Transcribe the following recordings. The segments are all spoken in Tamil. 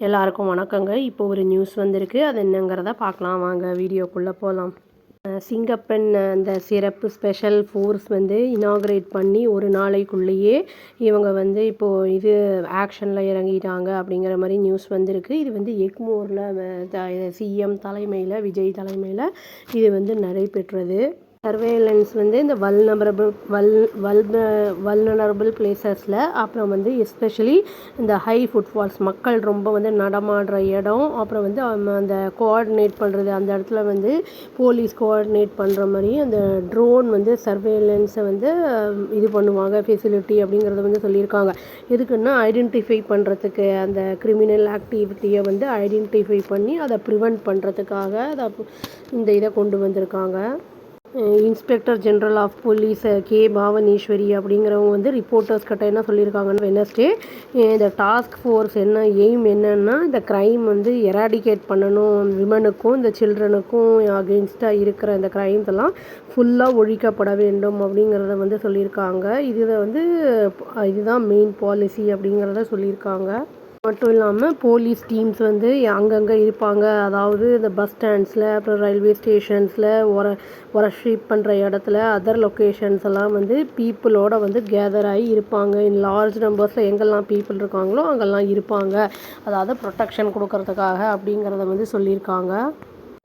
எல்லாருக்கும் வணக்கங்க. இப்போ ஒரு நியூஸ் வந்திருக்கு. அது என்னங்கிறத பார்க்கலாம் வாங்க. வீடியோக்குள்ளே போகலாம். சிங்கப்பெண் அந்த சிறப்பு ஸ்பெஷல் ஃபோர்ஸ் வந்து இனாக்ரேட் பண்ணி ஒரு நாளைக்குள்ளேயே இவங்க வந்து இப்போது இது ஆக்ஷனில் இறங்கிட்டாங்க அப்படிங்கிற மாதிரி நியூஸ் வந்திருக்கு. இது வந்து எக்மோரில் சிஎம் தலைமையில், விஜய் தலைமையில் இது வந்து நடைபெற்றது. சர்வேலன்ஸ் வந்து இந்த வல்னரபிள் பிளேசஸில், அப்புறம் வந்து எஸ்பெஷலி இந்த ஹை ஃபுட்ஃபால்ஸ், மக்கள் ரொம்ப வந்து நடமாடுற இடம், அப்புறம் வந்து அந்த கோஆர்டினேட் பண்ணுறது, அந்த இடத்துல வந்து போலீஸ் கோஆர்டினேட் பண்ணுற மாதிரி அந்த ட்ரோன் வந்து சர்வேலன்ஸை வந்து இது பண்ணுவாங்க, ஃபெசிலிட்டி அப்படிங்கிறத வந்து சொல்லியிருக்காங்க. எதுக்குன்னா ஐடென்டிஃபை பண்ணுறதுக்கு, அந்த கிரிமினல் ஆக்டிவிட்டியை வந்து ஐடென்டிஃபை பண்ணி அதை ப்ரிவெண்ட் பண்ணுறதுக்காக இந்த இதை கொண்டு வந்திருக்காங்க. Inspector general of police K Bhavaneswari அப்படிங்கிறவங்க வந்து ரிப்போர்ட்டர்ஸ் கிட்ட என்ன சொல்லியிருக்காங்கன்னு, வெனஸ்டே இந்த டாஸ்க் ஃபோர்ஸ் என்ன எய்ம் என்னன்னா, இந்த க்ரைம் வந்து எராடிகேட் பண்ணணும், விமனுக்கும் இந்த சில்ட்ரனுக்கும் அகெயின்ஸ்டாக இருக்கிற இந்த க்ரைம்ஸ் எல்லாம் ஃபுல்லாக ஒழிக்கப்பட வேண்டும் அப்படிங்கிறத வந்து சொல்லியிருக்காங்க. இதுதான் மெயின் பாலிசி அப்படிங்கிறத சொல்லியிருக்காங்க. மட்டும் இல்லாமல் போலீஸ் டீம்ஸ் வந்து அங்கங்கே இருப்பாங்க. அதாவது இந்த பஸ் ஸ்டாண்ட்ஸில், அப்புறம் ரயில்வே ஸ்டேஷன்ஸில், ஒர்ஷிப் பண்ணுற இடத்துல, அதர் லொக்கேஷன்ஸ் எல்லாம் வந்து பீப்புளோட வந்து கேதர் ஆகி இருப்பாங்க. இன் லார்ஜ் நம்பர்ஸில் எங்கெல்லாம் பீப்புள் இருக்காங்களோ அங்கெல்லாம் இருப்பாங்க. அதாவது ப்ரொடெக்ஷன் கொடுக்கறதுக்காக அப்படிங்கிறத வந்து சொல்லியிருக்காங்க.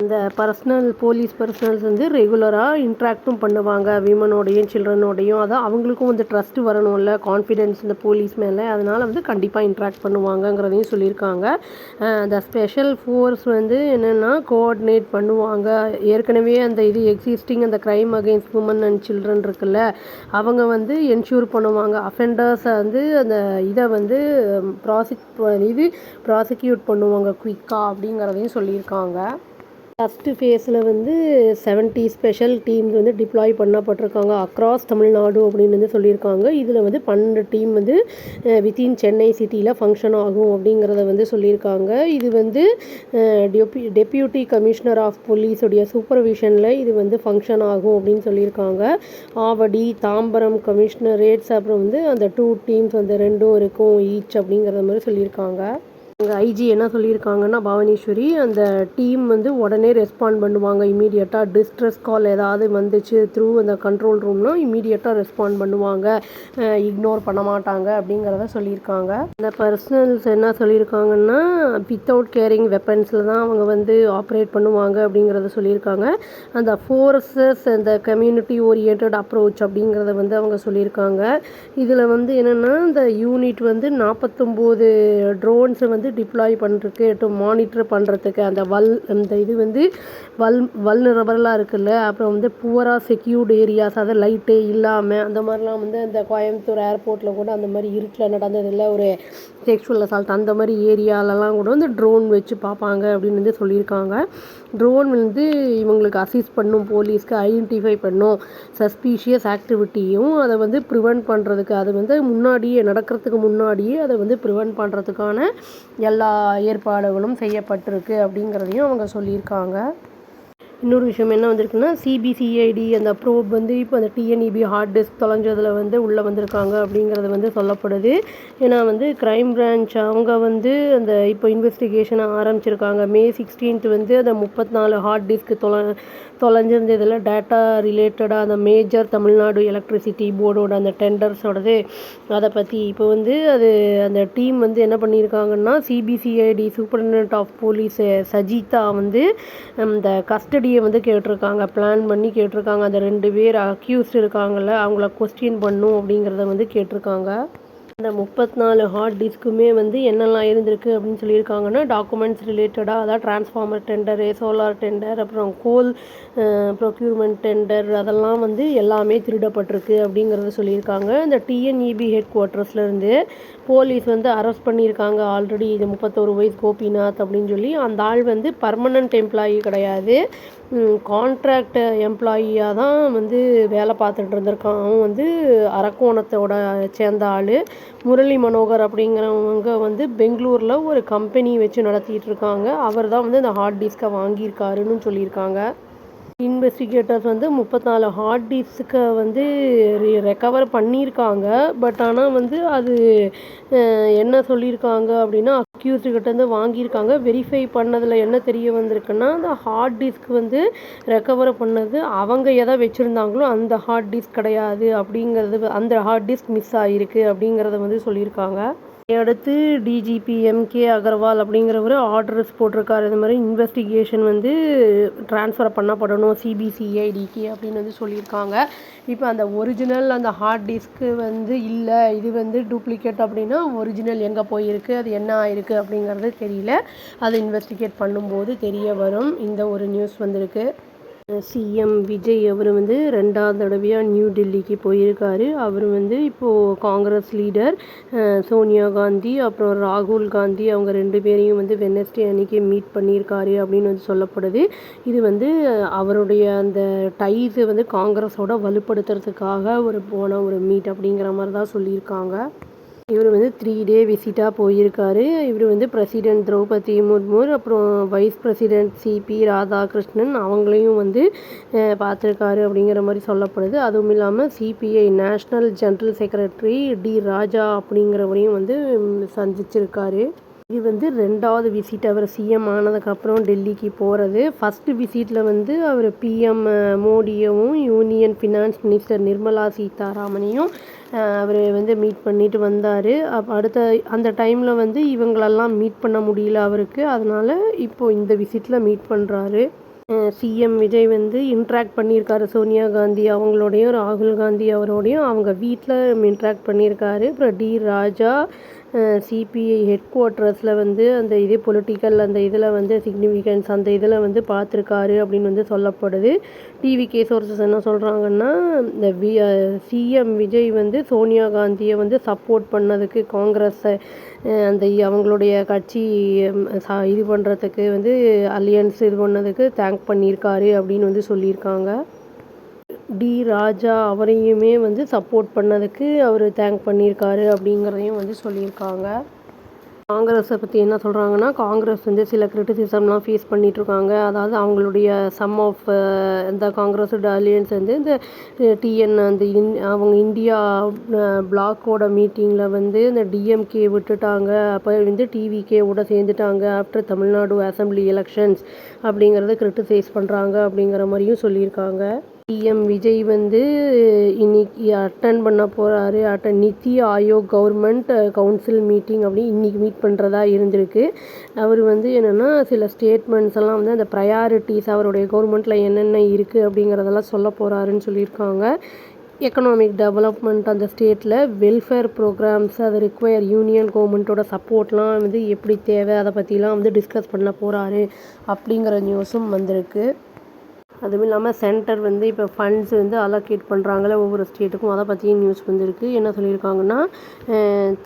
இந்த போலீஸ் பர்சனல்ஸ் வந்து ரெகுலராக இன்ட்ராக்டும் பண்ணுவாங்க விமனோடையும் சில்ட்ரனோடையும். அதான் அவங்களுக்கும் வந்து ட்ரஸ்ட்டு வரணும்ல, கான்ஃபிடென்ஸ் இந்த போலீஸ் மேலே. அதனால் வந்து கண்டிப்பாக இன்ட்ராக்ட் பண்ணுவாங்கங்கிறதையும் சொல்லியிருக்காங்க. இந்த ஸ்பெஷல் ஃபோர்ஸ் வந்து என்னென்னா கோஆர்டினேட் பண்ணுவாங்க. ஏற்கனவே அந்த எக்ஸிஸ்டிங் அந்த crime against women and children இருக்குல்ல, அவங்க வந்து என்ஷூர் பண்ணுவாங்க. அஃபெண்டர்ஸை வந்து அந்த இதை வந்து ப்ராசிக்யூட் பண்ணுவாங்க குயிக்காக அப்படிங்கிறதையும் சொல்லியிருக்காங்க. ஃபஸ்ட்டு ஃபேஸில் வந்து 70 ஸ்பெஷல் டீம்ஸ் வந்து டிப்ளாய் பண்ணப்பட்டிருக்காங்க அக்ராஸ் தமிழ்நாடு அப்படின்னு வந்து சொல்லியிருக்காங்க. இதில் வந்து 12 டீம் வந்து வித்தின் சென்னை சிட்டியில் ஃபங்க்ஷன் ஆகும் அப்படிங்கிறத வந்து சொல்லியிருக்காங்க. இது வந்து டெப்யூட்டி கமிஷனர் ஆஃப் போலீஸுடைய சூப்பர்விஷனில் இது வந்து ஃபங்க்ஷன் ஆகும் அப்படின்னு சொல்லியிருக்காங்க. ஆவடி, தாம்பரம் கமிஷனரேட்ஸ், அப்புறம் வந்து அந்த 2 டீம்ஸ் வந்து 2 இருக்கும் ஈச் அப்படிங்கிற மாதிரி சொல்லியிருக்காங்க. அங்கே ஐஜி என்ன சொல்லியிருக்காங்கன்னா, பாவனேஸ்வரி அந்த டீம் வந்து உடனே ரெஸ்பாண்ட் பண்ணுவாங்க. இமீடியட்டாக டிஸ்ட்ரெஸ் கால் ஏதாவது வந்துச்சு த்ரூ அந்த கண்ட்ரோல் ரூம்னால் இமீடியட்டாக ரெஸ்பாண்ட் பண்ணுவாங்க, இக்னோர் பண்ண மாட்டாங்க அப்படிங்கிறத சொல்லியிருக்காங்க. அந்த பர்சனல்ஸ் என்ன சொல்லியிருக்காங்கன்னா, வித்தவுட் கேரிங் வெப்பன்ஸில் தான் அவங்க வந்து ஆப்ரேட் பண்ணுவாங்க அப்படிங்கிறத சொல்லியிருக்காங்க. அந்த ஃபோர்ஸஸ் அந்த கம்யூனிட்டி ஓரியன்ட் அப்ரோச் அப்படிங்கிறத வந்து அவங்க சொல்லியிருக்காங்க. இதில் வந்து என்னென்னா, இந்த யூனிட் வந்து 49 ட்ரோன்ஸை வந்து டிப்ளாய் பண்ணுறதுக்கு, மானிட்டர் பண்ணுறதுக்கு, அந்த இது வந்து வல்னரபிளாக இருக்குல்ல, அப்புறம் வந்து புவராக செக்யூர்டு ஏரியாஸ், அதை லைட்டே இல்லாமல் அந்த மாதிரிலாம் வந்து அந்த கோயம்புத்தூர் ஏர்போர்ட்டில் கூட அந்த மாதிரி இருட்டில் நடந்ததில்ல ஒரு செக்ஷுவல் அசால்ட், அந்த மாதிரி ஏரியாலலாம் கூட வந்து ட்ரோன் வச்சு பார்ப்பாங்க அப்படின்னு வந்து சொல்லியிருக்காங்க. ட்ரோன் வந்து இவங்களுக்கு அசிஸ்ட் பண்ணும், போலீஸ்க்கு ஐடென்டிஃபை பண்ணும் சஸ்பீஷியஸ் ஆக்டிவிட்டியும், அதை வந்து ப்ரிவெண்ட் பண்ணுறதுக்கு, அது வந்து நடக்கிறதுக்கு முன்னாடியே அதை வந்து ப்ரிவெண்ட் பண்ணுறதுக்கான எல்லா ஏற்பாடுகளும் செய்யப்பட்டிருக்கு அப்படிங்கிறதையும் அவங்க சொல்லியிருக்காங்க. இன்னொரு விஷயம் என்ன வந்திருக்குன்னா, சிபிசிஐடி அந்த ப்ரோப் வந்து இப்போ அந்த டிஎன்இபி ஹார்ட் டிஸ்க் தொலைஞ்சதில் வந்து உள்ளே வந்திருக்காங்க அப்படிங்கிறது வந்து சொல்லப்படுது. ஏன்னா வந்து க்ரைம் பிரான்ச் அவங்க வந்து அந்த இப்போ இன்வெஸ்டிகேஷனை ஆரம்பிச்சிருக்காங்க. May 16 வந்து அந்த 34 ஹார்ட் டிஸ்க் தொலைஞ்சிருந்ததில் டேட்டா ரிலேட்டடாக அந்த மேஜர் தமிழ்நாடு எலக்ட்ரிசிட்டி போர்டோட அந்த டெண்டர்ஸோடது, அதை பற்றி இப்போ வந்து அந்த டீம் வந்து என்ன பண்ணியிருக்காங்கன்னா, சிபிசிஐடி சூப்பரிண்டென்டென்ட் ஆஃப் போலீஸ் சஜிதா வந்து இந்த கஸ்டடியை வந்து கேட்டிருக்காங்க, பிளான் பண்ணி கேட்டிருக்காங்க. அந்த 2 பேர் அக்யூஸ்ட் இருக்காங்கள்ல, அவங்கள கொஸ்டின் பண்ணும் அப்படிங்கிறத வந்து கேட்டிருக்காங்க. அந்த 34 ஹார்ட் டிஸ்க்குமே வந்து என்னெல்லாம் இருந்திருக்கு அப்படின்னு சொல்லியிருக்காங்கன்னா, டாக்குமெண்ட்ஸ் ரிலேட்டடாக, அதாவது டிரான்ஸ்ஃபார்மர் டெண்டரு, சோலார் டெண்டர், அப்புறம் கோல் ப்ரொக்யூர்மெண்ட் டெண்டர், அதெல்லாம் வந்து எல்லாமே திருடப்பட்டிருக்கு அப்படிங்கிறத சொல்லியிருக்காங்க. இந்த டிஎன்இபி ஹெட் குவார்ட்டர்ஸ்லேருந்து போலீஸ் வந்து அரெஸ்ட் பண்ணியிருக்காங்க ஆல்ரெடி. இது 31 வயசு கோபிநாத் அப்படின்னு சொல்லி. அந்த ஆள் வந்து பர்மனண்ட் எம்ப்ளாயி கிடையாது, கான்ட்ராக்ட் எம்ப்ளாயியாக தான் வந்து வேலை பார்த்துட்டு இருந்திருக்கான். அவன் வந்து அரக்கோணத்தோட சேர்ந்த ஆள். முரளி மனோகர் அப்படிங்கிறவங்க வந்து பெங்களூரில் ஒரு கம்பெனி வச்சு நடத்திட்டு இருக்காங்க. அவர் தான் வந்து இந்த ஹார்ட் டிஸ்கை வாங்கியிருக்காருன்னு சொல்லியிருக்காங்க. இன்வெஸ்டிகேட்டர்ஸ் வந்து 34 ஹார்ட் டிஸ்க்கை வந்து ரெக்கவர் பண்ணியிருக்காங்க. பட் ஆனால் வந்து அது என்ன சொல்லியிருக்காங்க அப்படின்னா, அக்யூஸ்டுகிட்டேருந்து வாங்கியிருக்காங்க. வெரிஃபை பண்ணதில் என்ன தெரிய வந்திருக்குன்னா, அந்த ஹார்ட் டிஸ்க் வந்து ரெக்கவர் பண்ணது அவங்க எதை வச்சுருந்தாங்களோ அந்த ஹார்ட் டிஸ்க் கிடையாது அப்படிங்கிறது, அந்த ஹார்ட் டிஸ்க் மிஸ் ஆகிருக்கு அப்படிங்கிறத வந்து சொல்லியிருக்காங்க. அடுத்து டிஜிபி எம்கே அகர்வால் அப்படிங்கிறவர் ஆர்டர்ஸ் போட்டிருக்காரு. இது மாதிரி இன்வெஸ்டிகேஷன் வந்து ட்ரான்ஸ்ஃபர் பண்ணப்படணும் சிபிசிஐடிக்கு அப்படின்னு வந்து சொல்லியிருக்காங்க. இப்போ அந்த ஒரிஜினல் அந்த ஹார்ட் டிஸ்க்கு வந்து இல்லை, இது வந்து டூப்ளிகேட் அப்படின்னா ஒரிஜினல் எங்கே போயிருக்கு, அது என்ன ஆயிருக்கு அப்படிங்கிறது தெரியல. அதை இன்வெஸ்டிகேட் பண்ணும்போது தெரிய வரும். இந்த ஒரு நியூஸ் வந்திருக்கு. சிஎம் விஜய் அவர் வந்து 2வது தடவையாக நியூ டெல்லிக்கு போயிருக்காரு. அவர் வந்து இப்போது காங்கிரஸ் லீடர் சோனியா காந்தி அப்புறம் ராகுல் காந்தி அவங்க 2 பேரையும் வந்து வெட்னஸ்டே அன்றைக்கி மீட் பண்ணியிருக்காரு அப்படின்னு வந்து சொல்லப்படுது. இது வந்து அவருடைய அந்த டைஸை வந்து காங்கிரஸோட வலுப்படுத்துறதுக்காக போன ஒரு மீட் அப்படிங்கிற மாதிரி தான் சொல்லியிருக்காங்க. இவர் வந்து 3 டே விசிட்டாக போயிருக்காரு. இவர் வந்து பிரசிடெண்ட் திரௌபதி முர்மு அப்புறம் வைஸ் பிரசிடெண்ட் சிபி ராதாகிருஷ்ணன் அவங்களையும் வந்து பார்த்துருக்காரு அப்படிங்கிற மாதிரி சொல்லப்படுது. அதுவும் இல்லாமல் CPI national general secretary D Raja அப்படிங்கிறவரையும் வந்து சந்திச்சிருக்காரு. இது வந்து 2வது விசிட் அவர் சிஎம் ஆனதுக்கப்புறம் டெல்லிக்கு போகிறது. ஃபஸ்ட்டு விசிட்டில் வந்து அவர் பிஎம் மோடியவும் யூனியன் ஃபினான்ஸ் மினிஸ்டர் நிர்மலா சீதாராமனையும் அவர் வந்து மீட் பண்ணிட்டு வந்தார். அடுத்த அந்த டைமில் வந்து இவங்களெல்லாம் மீட் பண்ண முடியல அவருக்கு. அதனால் இப்போது இந்த விசிட்டில் மீட் பண்ணுறாரு. சிஎம் விஜய் வந்து இன்ட்ராக்ட் பண்ணியிருக்காரு சோனியா காந்தி அவங்களோடையும் ராகுல் காந்தி அவரோடையும் அவங்க வீட்டில் இன்ட்ராக்ட் பண்ணியிருக்காரு. அப்புறம் டி ராஜா சிபிஐ ஹெட் குவார்ட்டர்ஸில் வந்து அந்த இதே பொலிட்டிக்கல் அந்த இதில் வந்து சிக்னிஃபிகன்ஸ் அந்த இதில் வந்து பார்த்துருக்காரு அப்படின்னு வந்து சொல்லப்படுது. டிவிகே சோர்சஸ் என்ன சொல்கிறாங்கன்னா, இந்த சிஎம் விஜய் வந்து சோனியா காந்தியை வந்து சப்போர்ட் பண்ணதுக்கு காங்கிரஸை அந்த அவங்களுடைய கட்சி இது பண்ணுறதுக்கு வந்து அலியன்ஸ் இது பண்ணதுக்கு தேங்க் பண்ணியிருக்காரு அப்படின்னு வந்து சொல்லியிருக்காங்க. டி ராஜா அவரையுமே வந்து சப்போர்ட் பண்ணதுக்கு அவர் தேங்க் பண்ணியிருக்காரு அப்படிங்கிறதையும் வந்து சொல்லியிருக்காங்க. காங்கிரஸை பற்றி என்ன சொல்கிறாங்கன்னா, காங்கிரஸ் வந்து சில கிரிட்டிசிசம்லாம் ஃபேஸ் பண்ணிகிட்ருக்காங்க. அதாவது அவங்களுடைய சம் ஆஃப் இந்த காங்கிரஸோட அலியன்ஸ் வந்து இந்த டிஎன் அந்த அவங்க இந்தியா பிளாக்கோட மீட்டிங்கில் வந்து இந்த டிஎம்கே விட்டுட்டாங்க. அப்போ வந்து டிவிகேவோட சேர்ந்துட்டாங்க ஆஃப்டர் தமிழ்நாடு அசம்பிளி எலெக்ஷன்ஸ் அப்படிங்கிறத கிரிட்டிசைஸ் பண்ணுறாங்க அப்படிங்கிற மாதிரியும் சொல்லியிருக்காங்க. சிஎம் விஜய் வந்து இன்னைக்கு அட்டன் பண்ண போகிறாரு. NITI Aayog government council meeting அப்படி இன்றைக்கி மீட் பண்ணுறதா இருந்திருக்கு. அவர் வந்து என்னென்னா சில ஸ்டேட்மெண்ட்ஸ் எல்லாம் வந்து அந்த ப்ரையாரிட்டிஸ் அவருடைய கவர்மெண்ட்டில் என்னென்ன இருக்குது அப்படிங்கிறதெல்லாம் சொல்ல போகிறாருன்னு சொல்லியிருக்காங்க. எக்கனாமிக் டெவலப்மெண்ட் அந்த ஸ்டேட்டில் வெல்ஃபேர் ப்ரோக்ராம்ஸ் அது ரிக்வயர் யூனியன் கவர்மெண்ட்டோட சப்போர்ட்லாம் வந்து எப்படி தேவை அதை பற்றிலாம் வந்து டிஸ்கஸ் பண்ண போகிறாரு அப்படிங்கிற நியூஸும் வந்திருக்கு. அதுவும் இல்லாமல் சென்டர் வந்து இப்போ ஃபண்ட்ஸ் வந்து அலோகேட் பண்ணுறாங்களே ஒவ்வொரு ஸ்டேட்டுக்கும், அதை பற்றியும் நியூஸ் வந்திருக்கு. என்ன சொல்லியிருக்காங்கன்னா,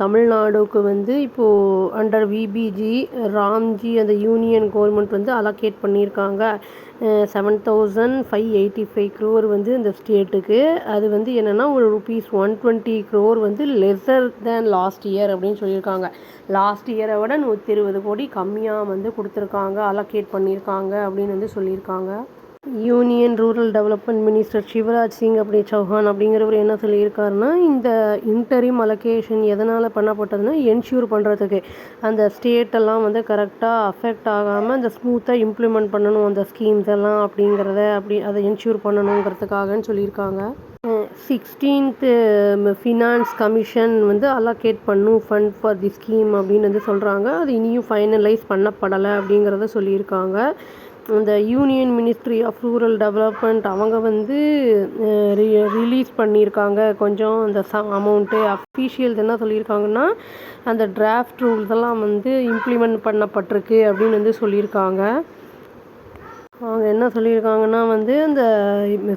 தமிழ்நாடுக்கு வந்து இப்போது அண்டர் விபிஜி ராம்ஜி அந்த யூனியன் கவர்மெண்ட் வந்து அலோகேட் பண்ணியிருக்காங்க 7,585 crore வந்து இந்த ஸ்டேட்டுக்கு. அது வந்து என்னென்னா ஒரு ₹120 crore வந்து லெஸர் தேன் லாஸ்ட் இயர் அப்படின்னு சொல்லியிருக்காங்க. லாஸ்ட் இயரை விட 120 கோடி கம்மியாக வந்து கொடுத்துருக்காங்க, அலோகேட் பண்ணியிருக்காங்க அப்படின்னு வந்து சொல்லியிருக்காங்க. Union rural development minister Shivraj Singh Chouhan அப்படிங்கிறவர் என்ன சொல்லியிருக்காருன்னா, இந்த இன்டரிம் அலோகேஷன் எதனால் பண்ணப்பட்டதுன்னா என்ஷூர் பண்ணுறதுக்கு அந்த ஸ்டேட்டெல்லாம் வந்து கரெக்டாக அஃபெக்ட் ஆகாமல் அந்த ஸ்மூத்தாக இம்ப்ளிமெண்ட் பண்ணணும் அந்த ஸ்கீம்ஸ் எல்லாம் அப்படிங்கிறத அதை என்ஷூர் பண்ணணுங்கிறதுக்காகன்னு சொல்லியிருக்காங்க. 16th ஃபினான்ஸ் கமிஷன் வந்து அலோகேட் பண்ணும் ஃபண்ட் ஃபார் தி ஸ்கீம் அப்படின்னு வந்து சொல்கிறாங்க. அது இனியும் ஃபைனலைஸ் பண்ணப்படலை அப்படிங்கிறத சொல்லியிருக்காங்க. இந்த union ministry of rural development அவங்க வந்து ரிலீஸ் பண்ணியிருக்காங்க கொஞ்சம் அந்த அமௌண்ட்டு. அஃபீஷியல்ஸ் என்ன சொல்லியிருக்காங்கன்னா, அந்த டிராஃப்ட் ரூல்ஸ் எல்லாம் வந்து இம்ப்ளிமெண்ட் பண்ணப்பட்டிருக்கு அப்படின்னு வந்து சொல்லியிருக்காங்க. அவங்க என்ன சொல்லியிருக்காங்கன்னா வந்து அந்த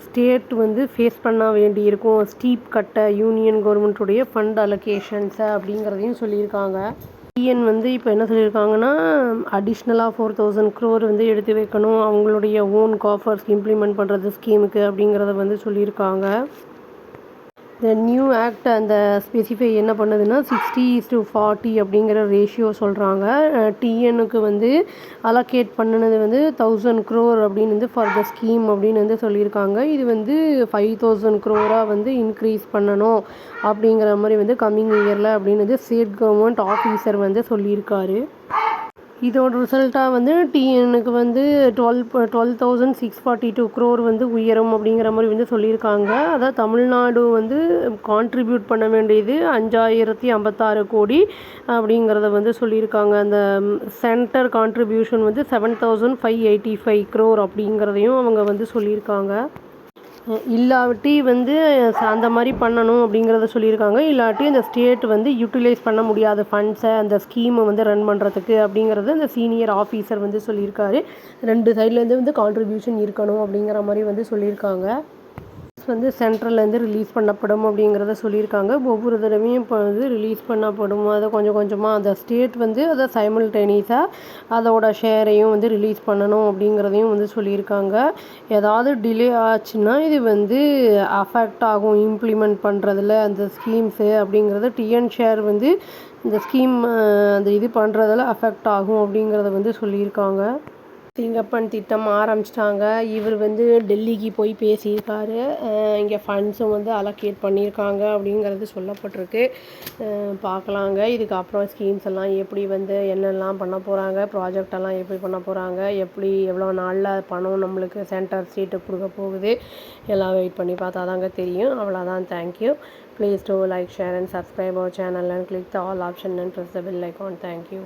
ஸ்டேட் வந்து ஃபேஸ் பண்ண வேண்டியிருக்கும் ஸ்டீப் கட்ட யூனியன் கவர்மெண்ட்டுடைய ஃபண்ட் அலோகேஷன்ஸை அப்படிங்கிறதையும் சொல்லியிருக்காங்க. டிஎன் வந்து இப்போ என்ன சொல்லியிருக்காங்கன்னா, அடிஷ்னலாக 4,000 crore வந்து எடுத்து வைக்கணும் அவங்களுடைய ஓன் காஃபர்ஸ் இம்ப்ளிமெண்ட் பண்ணுறது ஸ்கீமுக்கு அப்படிங்கிறத வந்து சொல்லியிருக்காங்க. இந்த நியூ ஆக்ட் அந்த ஸ்பெசிஃபை என்ன பண்ணுதுன்னா 60:40 அப்படிங்கிற ரேஷியோ சொல்கிறாங்க. டிஎனுக்கு வந்து அலோகேட் பண்ணினது வந்து 1000 crore அப்படின்னு வந்து ஃபார் த ஸ்கீம் அப்படின்னு வந்து சொல்லியிருக்காங்க. இது வந்து 5000 crore வந்து இன்க்ரீஸ் பண்ணணும் அப்படிங்கிற மாதிரி வந்து கம்மிங் இயரில் அப்படின்னு வந்து ஸ்டேட் கவர்மெண்ட் ஆஃபீஸர் வந்து சொல்லியிருக்காரு. இதோட ரிசல்ட்டாக வந்து டிஎனுக்கு வந்து 12,642 crore வந்து உயரும் அப்படிங்கிற மாதிரி வந்து சொல்லியிருக்காங்க. அதாவது தமிழ்நாடு வந்து கான்ட்ரிபியூட் பண்ண வேண்டியது 5056 கோடி அப்படிங்கிறத வந்து சொல்லியிருக்காங்க. அந்த சென்டர் கான்ட்ரிபியூஷன் வந்து 7585 crore அப்படிங்கிறதையும் அவங்க வந்து சொல்லியிருக்காங்க. இல்லாட்டி வந்து அந்த மாதிரி பண்ணணும் அப்படிங்கிறத சொல்லியிருக்காங்க. இல்லாட்டி அந்த ஸ்டேட் வந்து யூட்டிலைஸ் பண்ண முடியாத ஃபண்ட்ஸை அந்த ஸ்கீமை வந்து ரன் பண்ணுறதுக்கு அப்படிங்கிறது அந்த சீனியர் ஆஃபீஸர் வந்து சொல்லியிருக்காரு. 2 சைட்லேருந்து வந்து கான்ட்ரிபியூஷன் இருக்கணும் அப்படிங்கிற மாதிரி வந்து சொல்லியிருக்காங்க. வந்து சென்ட்ரல்லேருந்து ரிலீஸ் பண்ணப்படும் அப்படிங்கிறத சொல்லியிருக்காங்க. ஒவ்வொரு தடவையும் இப்போ வந்து ரிலீஸ் பண்ணப்படும். அதை கொஞ்சம் கொஞ்சமாக அந்த ஸ்டேட் வந்து அதை சைமல்டேனியஸாக அதோட ஷேரையும் வந்து ரிலீஸ் பண்ணணும் அப்படிங்கிறதையும் வந்து சொல்லியிருக்காங்க. ஏதாவது டிலே ஆச்சுன்னா இது வந்து அஃபெக்ட் ஆகும் இம்ப்ளிமெண்ட் பண்ணுறதுல அந்த ஸ்கீம்ஸு அப்படிங்கிறது டிஎன் ஷேர் வந்து இந்த ஸ்கீம் அந்த இது பண்ணுறதில் அஃபெக்ட் ஆகும் அப்படிங்கிறத வந்து சொல்லியிருக்காங்க. சிங்கப்பன் திட்டம் ஆரம்பிச்சிட்டாங்க. இவர் வந்து டெல்லிக்கு போய் பேசியிருக்காரு. இங்கே ஃபண்ட்ஸும் வந்து அலோகேட் பண்ணியிருக்காங்க அப்படிங்கிறது சொல்லப்பட்டிருக்கு. பார்க்கலாங்க. இதுக்கப்புறம் ஸ்கீம்ஸ் எல்லாம் எப்படி வந்து என்னெல்லாம் பண்ண போகிறாங்க, ப்ராஜெக்டெல்லாம் எப்படி பண்ண போகிறாங்க, எப்படி எவ்வளோ நாளில் பணம் நம்மளுக்கு சென்டர் ஸ்டேட்டுக்கு கொடுக்க போகுது, எல்லாம் வெயிட் பண்ணி பார்த்தா தாங்க தெரியும். அவ்வளோதான். Thank you. Please do like, share and subscribe our channel and click the all option and press the bell icon. Thank you.